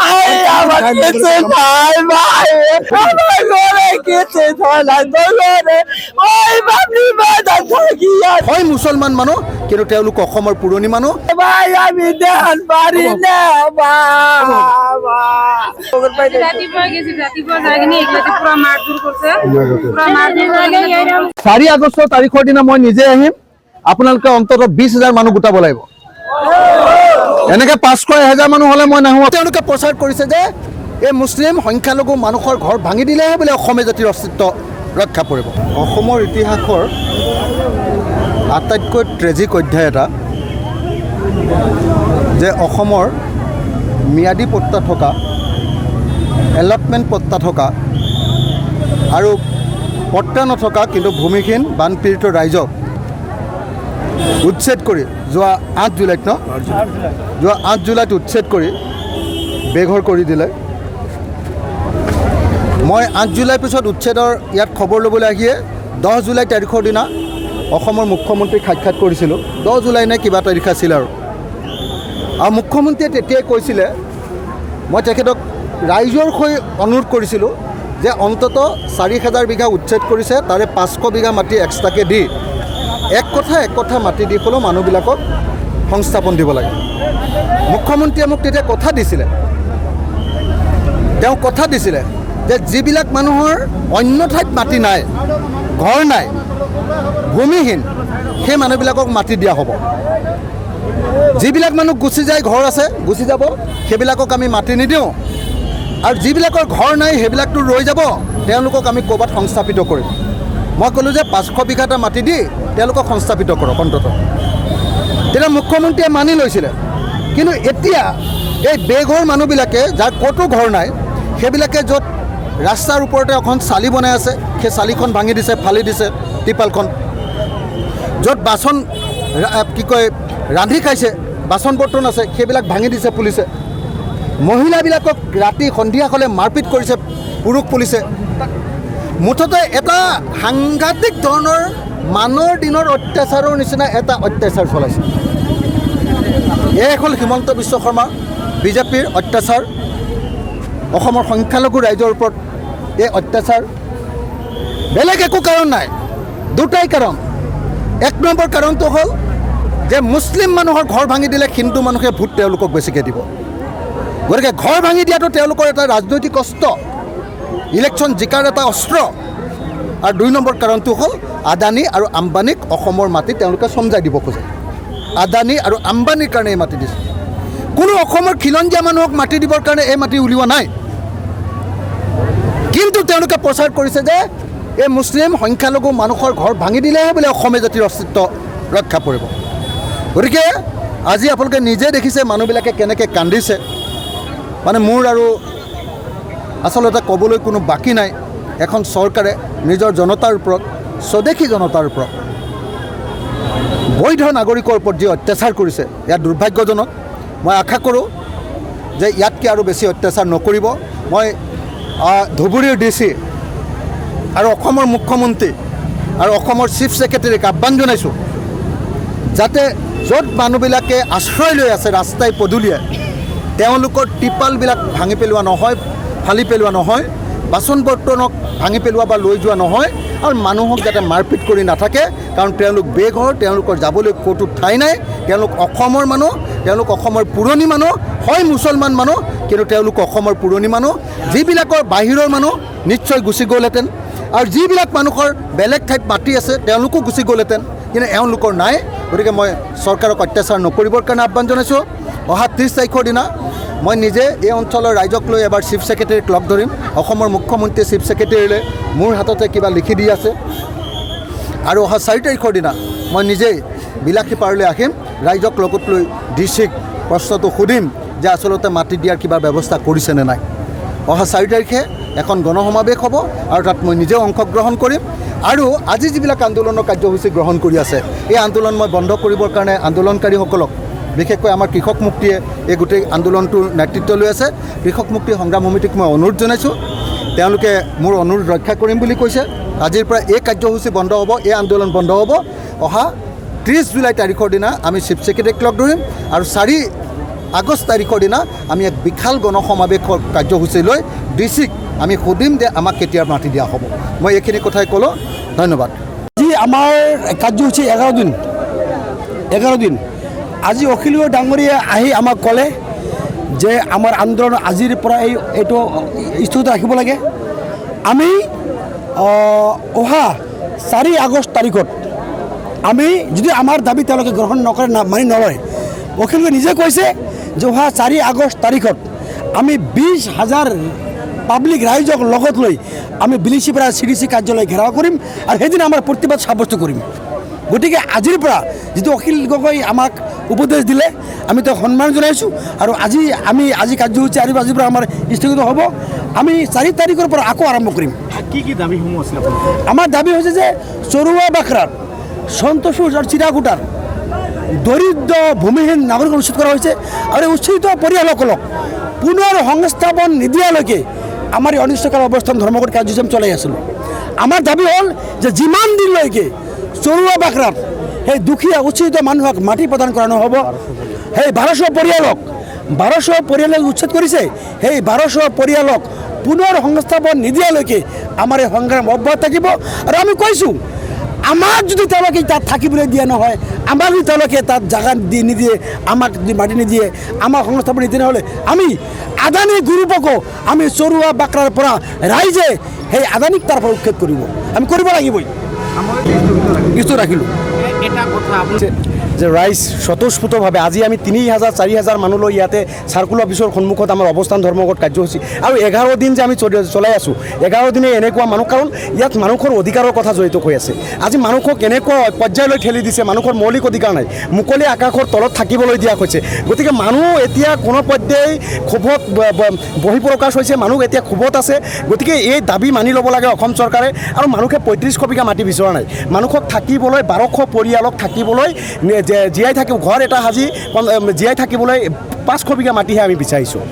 ভাই আমার কিছু নাই ভাই আমার ঘরে কিছু নাই তো ঘরে ওই বাপনি বাজার থাকি হয় মুছলমান মানুহ কিন্তু তেওঁলোক অসমৰ পুৰণি মানুহ ভাই আমি দেখান পাৰি না বাবা ৰাতিপুৱা গেছি ৰাতিপুৱা যাই কিনে এগুলাতে পুৰা মাৰধৰ কৰছে পুৰা মাৰধৰ 4 আগষ্ট তাৰিখৰ দিনা মই নিজে আহিম আপোনালোকে অন্তত 20,000 মানুহ গোটাব লাগিব এনেকে 500-1000 মানুহ হলে মই নাহো তেওঁলোকে প্ৰচাৰ কৰিছে যে এই মুছলিম সংখ্যালঘু মানুহৰ ঘৰ ভাঙি দিলেহে বোলে অসমীয়া জাতিৰ অস্তিত্ব ৰক্ষা পৰিব অসমৰ ইতিহাসৰ আটাইতকৈ ট্ৰেজিক অধ্যায় এটা যে অসমৰ ম্যাদী পট্টা থকা এলটমেণ্ট পট্টা থকা আৰু পট্টা নথকা কিন্তু ভূমিহীন বানপীড়িত ৰাইজক উচ্ছেদ কৰি যোৱা 8 জুলাইত যোৱা 8 জুলাইত উচ্ছেদ কৰি বেঘৰ কৰি দিলে মই 8 জুলাইৰ পিছত উচ্ছেদৰ ইয়াত খবৰ ল'বলৈ আহিয়ে 10 জুলাই তাৰিখৰ দিনা অসমৰ মুখ্যমন্ত্ৰীক সাক্ষাৎ কৰিছিলোঁ 10 জুলাই নে কিবা তাৰিখ আছিল আৰু মুখ্যমন্ত্ৰীয়ে তেতিয়াই কৈছিলে মই তেখেতক ৰাইজৰ হৈ অনুৰোধ কৰিছিলোঁ যে অন্তত 4,000 বিঘা উচ্ছেদ কৰিছে তাৰে 500 বিঘা মাটি এক্সট্ৰাকৈ দি এক কথা মাটি দি হ'লেও মানুহবিলাকক সংস্থাপন দিব লাগে মুখ্যমন্ত্ৰীয়ে মোক তেতিয়া কথা দিছিলে তেওঁ কথা দিছিলে যে যিবিলাক মানুহৰ অন্য ঠাইত মাটি নাই ঘৰ নাই ভূমিহীন সেই মানুহবিলাকক মাটি দিয়া হ'ব যিবিলাক মানুহ গুচি যায় ঘৰ আছে গুচি যাব সেইবিলাকক আমি মাটি নিদিওঁ আৰু যিবিলাকৰ ঘৰ নাই সেইবিলাকতো ৰৈ যাব তেওঁলোকক আমি ক'ৰবাত সংস্থাপিত কৰিম মই ক'লোঁ যে 500 বিঘা এটা মাটি দি তেওঁলোকক সংস্থাপিত কৰক অন্তত তেতিয়া মুখ্যমন্ত্ৰীয়ে মানি লৈছিলে কিন্তু এতিয়া এই বেঘৰ মানুহবিলাকে যাৰ ক'তো ঘৰ নাই সেইবিলাকে য'ত ৰাস্তাৰ ওপৰতে এখন চালি বনাই আছে সেই চালিখন ভাঙি দিছে ফালি দিছে টিপালখন য'ত বাচন কি কয় ৰান্ধি খাইছে বাচন বৰ্তন আছে সেইবিলাক ভাঙি দিছে পুলিচে মহিলাবিলাকক ৰাতি সন্ধিয়া হ'লে মাৰপিট কৰিছে পুৰুষ পুলিচে মুঠতে এটা সাংঘাতিক ধৰণৰ মানৰ দিনৰ অত্যাচাৰৰ নিচিনা এটা অত্যাচাৰ চলাইছে এয়াই হ'ল হিমন্ত বিশ্ব শৰ্মা বিজেপিৰ অত্যাচাৰ অসমৰ সংখ্যালঘু ৰাইজৰ ওপৰত এই অত্যাচাৰ বেলেগ একো কাৰণ নাই দুটাই কাৰণ 1 নম্বৰ কাৰণটো হ'ল যে মুছলিম মানুহৰ ঘৰ ভাঙি দিলে হিন্দু মানুহে ভোট তেওঁলোকক বেছিকৈ দিব গতিকে ঘৰ ভাঙি দিয়াটো তেওঁলোকৰ এটা ৰাজনৈতিক অস্ত্ৰ ইলেকশ্যন জিকাৰ এটা অস্ত্ৰ আৰু 2 নম্বৰ কাৰণটো হ'ল আদানী আৰু আম্বানীক অসমৰ মাটি তেওঁলোকে চমজাই দিব খোজে আদানী আৰু আম্বানীৰ কাৰণে এই মাটি দিছে কোনো অসমৰ খিলঞ্জীয়া মানুহক মাটি দিবৰ কাৰণে এই মাটি উলিওৱা নাই কিন্তু তেওঁলোকে প্ৰচাৰ কৰিছে যে এই মুছলিম সংখ্যালঘু মানুহৰ ঘৰ ভাঙি দিলেহে বোলে অসমীয়া জাতিৰ অস্তিত্ব ৰক্ষা পৰিব গতিকে আজি আপোনালোকে নিজে দেখিছে মানুহবিলাকে কেনেকৈ কান্দিছে মানে মোৰ আৰু আচলতে ক'বলৈ কোনো বাকী নাই এখন চৰকাৰে নিজৰ জনতাৰ ওপৰত স্বদেশী জনতাৰ ওপৰত বৈধ নাগৰিকৰ ওপৰত যি অত্যাচাৰ কৰিছে ইয়াত দুৰ্ভাগ্যজনক মই আশা কৰোঁ যে ইয়াতকৈ আৰু বেছি অত্যাচাৰ নকৰিব মই ধুবুৰীৰ DC আৰু অসমৰ মুখ্যমন্ত্ৰী আৰু অসমৰ চিফ ছেক্ৰেটাৰীক আহ্বান জনাইছোঁ যাতে য'ত মানুহবিলাকে আশ্ৰয় লৈ আছে ৰাস্তাই পদূলিয়ে তেওঁলোকৰ টিপালবিলাক ভাঙি পেলোৱা নহয় ফালি পেলোৱা নহয় বাচন বৰ্তনক ভাঙি পেলোৱা বা লৈ যোৱা নহয় আৰু মানুহক যাতে মাৰপিট কৰি নাথাকে কাৰণ তেওঁলোক বেঘৰ তেওঁলোকৰ যাবলৈ ক'তো ঠাই নাই তেওঁলোক অসমৰ মানুহ তেওঁলোক অসমৰ পুৰণি মানুহ হয় মুছলমান মানুহ কিন্তু তেওঁলোক অসমৰ পুৰণি মানুহ যিবিলাকৰ বাহিৰৰ মানুহ নিশ্চয় গুচি গ'লহেঁতেন আৰু যিবিলাক মানুহৰ বেলেগ ঠাইত মাটি আছে তেওঁলোকো গুচি গ'লহেঁতেন কিন্তু এওঁলোকৰ নাই গতিকে মই চৰকাৰক অত্যাচাৰ নকৰিবৰ কাৰণে আহ্বান জনাইছোঁ অহা 30 তাৰিখৰ দিনা মই নিজে এই অঞ্চলৰ ৰাইজক লৈ এবাৰ চিফ ছেক্ৰেটাৰীক লগ ধৰিম অসমৰ মুখ্যমন্ত্ৰীয়ে চিফ ছেক্ৰেটাৰীলৈ মোৰ হাততে কিবা লিখি দি আছে আৰু অহা 4 তাৰিখৰ দিনা মই নিজেই বিলাসীপাৰলৈ আহিম ৰাইজক লগত লৈ DCক প্ৰশ্নটো সুধিম যে আচলতে মাটি দিয়াৰ কিবা ব্যৱস্থা কৰিছেনে নাই অহা 4 তাৰিখে এখন গণসমাৱেশ হ'ব আৰু তাত মই নিজেও অংশগ্ৰহণ কৰিম আৰু আজি যিবিলাক আন্দোলনৰ কাৰ্যসূচী গ্ৰহণ কৰি আছে এই আন্দোলন মই বন্ধ কৰিবৰ কাৰণে আন্দোলনকাৰীসকলক বিশেষকৈ আমাৰ কৃষক মুক্তিয়ে এই গোটেই আন্দোলনটোৰ নেতৃত্ব লৈ আছে কৃষক মুক্তি সংগ্ৰাম সমিতিক মই অনুৰোধ জনাইছোঁ তেওঁলোকে মোৰ অনুৰোধ ৰক্ষা কৰিম বুলি কৈছে আজিৰ পৰা এই কাৰ্যসূচী বন্ধ হ'ব এই আন্দোলন বন্ধ হ'ব অহা 30 জুলাই তাৰিখৰ দিনা আমি চিফ ছেক্ৰেটাৰীক লগ ধৰিম আৰু 4 আগষ্ট তাৰিখৰ দিনা আমি এক বিশাল গণসমাৱেশৰ কাৰ্যসূচী লৈ ডিচিক আমি সুধিম যে আমাক কেতিয়া মাতি দিয়া হ'ব। মই এইখিনি কথাই ক'লোঁ, ধন্যবাদ। আজি আমাৰ কাৰ্যসূচী 11 দিন। আজি অখিল গগৈ ডাঙৰীয়া আহি আমাক ক'লে যে আমাৰ আন্দোলন আজিৰ পৰা এইটো স্থগিত ৰাখিব লাগে। আমি অহা 4 আগষ্ট তাৰিখত আমি যদি আমাৰ দাবী তেওঁলোকে গ্ৰহণ নকৰে, মানি নলয়, অখিল গগৈ নিজে কৈছে যে অহা 4 আগষ্ট তাৰিখত আমি 20,000 পাব্লিক ৰাইজক লগত লৈ আমি বিলিচিপাৰা CDC কাৰ্যালয় ঘেৰাও কৰিম আৰু সেইদিনা আমাৰ প্ৰতিবাদ সাব্যস্ত কৰিম। গতিকে আজিৰ পৰা যিটো অখিল গগৈ আমাক উপদেশ দিলে আমি তেওঁক সন্মান জনাইছোঁ আৰু আজি কাৰ্যসূচী আৰু আজিৰ পৰা আমাৰ স্থগিত হ'ব। আমি 4 তাৰিখৰ পৰা আকৌ আৰম্ভ কৰিম। কি দাবীসমূহ আছিল? আমাৰ দাবী হৈছে যে চৰুৱা বাখৰাত সন্তোষ আৰু চিৰাকুটাৰ দৰিদ্ৰ ভূমিহীন নাগৰিক উচ্ছেদ কৰা হৈছে আৰু উচ্ছেদিত পৰিয়ালসকলক পুনৰ সংস্থাপন নিদিয়ালৈকে আমাৰ এই অনিষ্টকাল অৱস্থান ধৰ্মঘট কাৰ্যসূচী আমি চলাই আছিলোঁ। আমাৰ দাবী হ'ল যে যিমান দিনলৈকে চৰুৱা বাখৰাত সেই দুখীয়া উচ্ছেদিত মানুহক মাটি প্ৰদান কৰা নহ'ব, সেই 1200 পৰিয়ালক উচ্ছেদ কৰিছে, সেই 1200 পৰিয়ালক পুনৰ সংস্থাপন নিদিয়ালৈকে আমাৰ এই সংগ্ৰাম অব্যাহত থাকিব। আৰু আমি কৈছোঁ আমাক যদি তেওঁলোকে তাত থাকিবলৈ দিয়া নহয়, আমাক যদি তেওঁলোকে তাত জাগা দি নিদিয়ে, আমাক যদি মাটি নিদিয়ে, আমাক সংস্থাপন নিদিয়ে, নহ'লে আমি আদানী গ্ৰুপকো আমি চৰুৱা বাখৰাৰ পৰা ৰাইজে সেই আদানীক তাৰ পৰা উচ্ছেদ কৰিব, আমি কৰিব লাগিবই। কিছু ৰাখিলোঁ এটা কথা যে ৰাইজ স্বতঃস্ফূৰ্তভাৱে আজি আমি 3,000-4,000 মানুহ লৈ ইয়াতে চাৰ্কুল অফিচৰ সন্মুখত আমাৰ অৱস্থান ধৰ্মঘট কাৰ্যসূচী আৰু 11 দিন যে আমি চলাই আছোঁ, 11 দিনে এনেকুৱা মানুহ, কাৰণ ইয়াত মানুহৰ অধিকাৰৰ কথা জড়িত হৈ আছে। আজি মানুহক এনেকুৱা পৰ্যায়লৈ ঠেলি দিছে, মানুহৰ মৌলিক অধিকাৰ নাই, মুকলি আকাশৰ তলত থাকিবলৈ দিয়া হৈছে। গতিকে মানুহ এতিয়া কোনো পৰ্যায় ক্ষোভত বহিঃপ্ৰকাশ হৈছে, মানুহ এতিয়া ক্ষোভত আছে। গতিকে এই দাবী মানি ল'ব লাগে অসম চৰকাৰে। আৰু মানুহে 35 বিঘা মাটি বিচৰা নাই, মানুহক থাকিবলৈ 1200 পৰিয়ালক থাকিবলৈ জীয়াই থাকিব ঘৰ এটা সাজি জীয়াই থাকিবলৈ 500 বিঘা মাটিহে আমি বিচাৰিছোঁ।